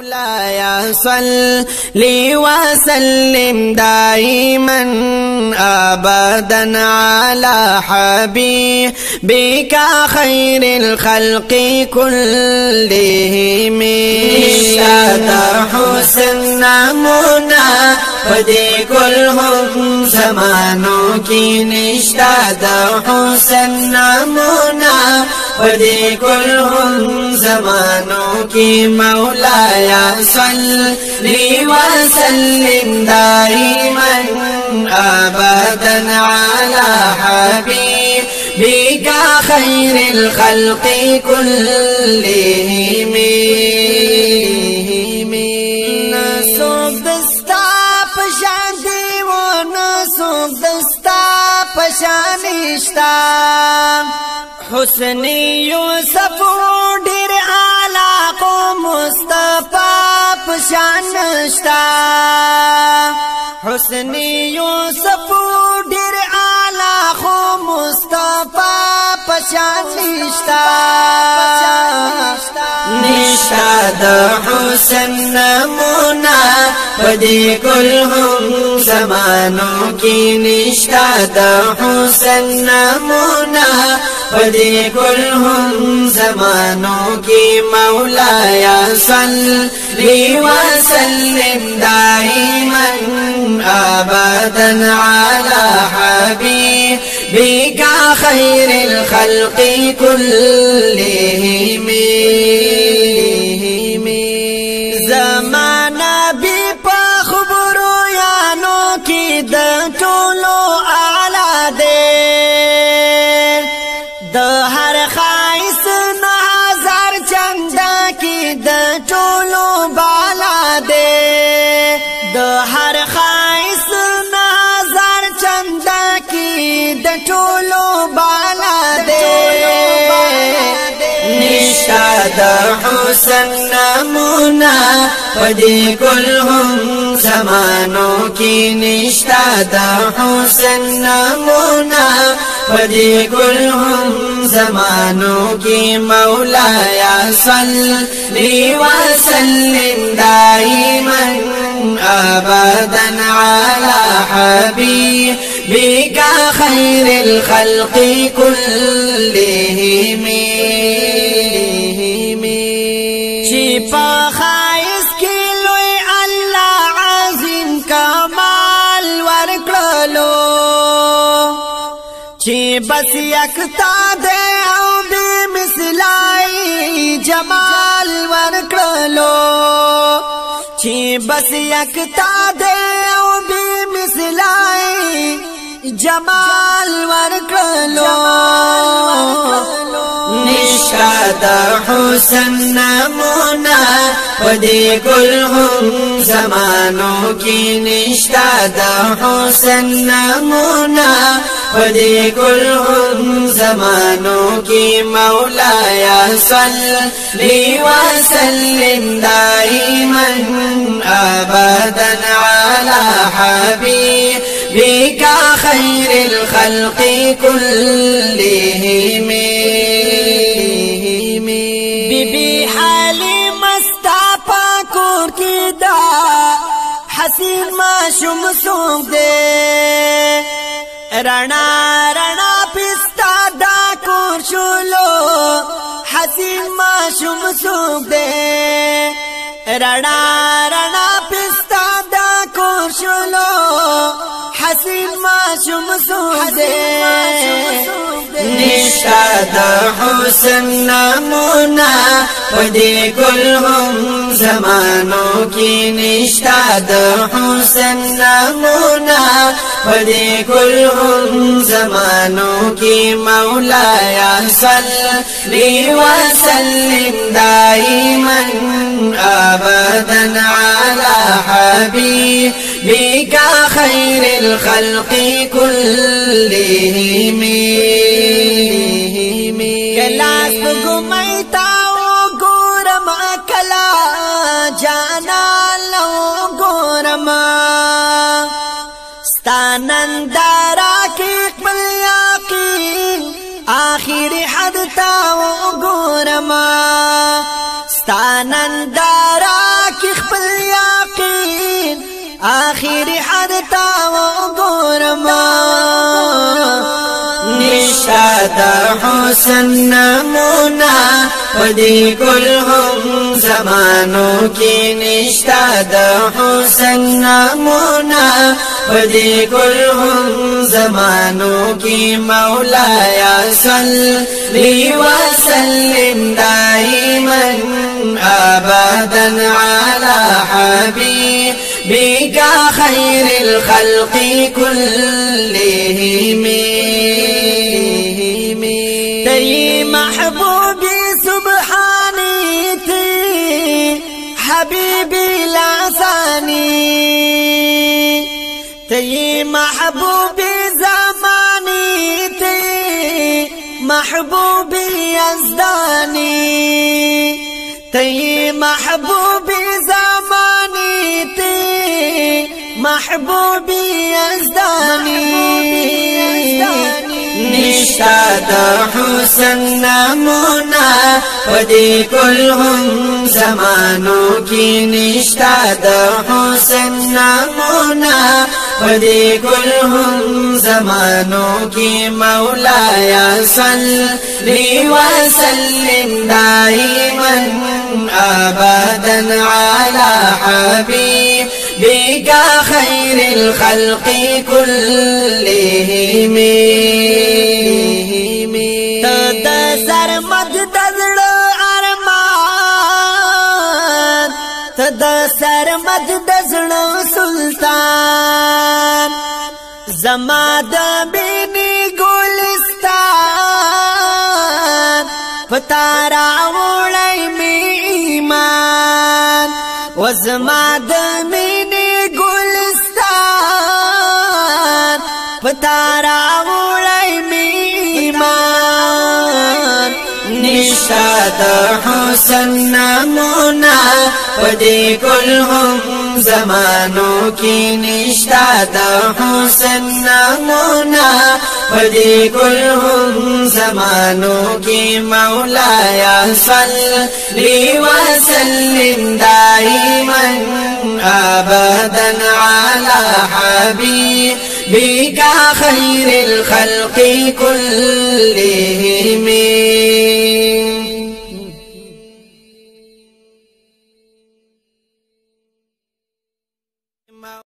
مولاي صل وسلم دائما أبدا على حبيبك خير الخلق كلهم نشاد حسن نمونا پدی كلهم زمانو کی نشاد حسن نمونا پدی كلهم زمانو کی مولاي صل وسلم دائما أبدا على حبيبك خير الخلق كلهم نسوک دستا پشان دیو نسوک دستا پشان اشتا حسن یوسف ډیر اعلی کو مصطفی پشان اشتا حسن یوسف ډیر اعلی خو مصطفی پشان نشتا نشاد حسن نمونا پدی كلهم زمانو کی نشاد حسن نمونا پدی كلهم زمانو کی مولاي صل وسلم دائما أبدا على حبيبك خير الخلق كلهم زمانا بي پا خبرو یانو کی د ټولو اعلی دے د هر خایس نه هزار چندا کی د ټولو بالا دے د هر خایس نه هزار چندا کی د ټولو بالا دے نشاد حسن نمونا پدی كلهم زمانو کی نشاد حسن نمونا پدی كلهم زمانو کی مولاي صل وسلم دائما أبدا على حبيبك خير الخلق كلهم چی پا خائص کی لوی اللہ عظیم کمال ورکلو چی بس یکتا دے او بی مثلائی جمال ورکلو چی بس یکتا دے او بی مثلائی جمال ورکلو نشاد حسن نمونا پدی كلهم زمانو کی نشاد حسن نمونا پدی كلهم زمانو کی مولاي صل وسلم دائما أبدا على حبيبك خير الخلق كلهم بی حلیم استاپا کور کی دا حسین معشوم سوک دے رنا رنا پستا دا کور شلو حسین معشوم سوک دے رنا رنا پستا دا کور شلو حسین معشوم سوک دے نشاد حسن نمونا پدی كلهم زمانو کی نشاد حسن نمونا پدی كلهم زمانو کی مولاي صل وسلم دائما أبدا على حبيبك خير الخلق كلهم کلاس گمیتاو گورم اکلا جانا لو گورم ستانندارا کی قبل یاقین آخر حد تاو گورم ستانندارا آخری حد تا وګورما نشتا د حسن نمونه پدې کلهم زمانو کې نشتا د حسن نمونه پدې کلهم زمانو کې مولاي صلی وسلم دائما ابدا على حبيبك خير الخلق كلهم تي محبوبي سبحاني تي حبيبي لساني تي محبوبي زماني تي محبوبي يزداني تي محبوبي زماني تي محبوبي يزداني نشتا د حسن نمونه پدې کلهم زمانو کې نشتا د حسن نمونه پدې کلهم زمانو کې مولاي صلی وسلم دائما ابدا على حبيبك خير الخلق كلهم سرمد دزړو سلطان زما د بینی ګلستان پتارا وړای می ایمان و زما د بینی ګلستان پتارا وړای می ایمان نشتا د حسن نمونه پدې کلهم زمانو کې نشتا د حسن نمونه پدې کلهم زمانو کې مولاي صلی وسلم دائما ابدا على حبيبك خير الخلق كلهم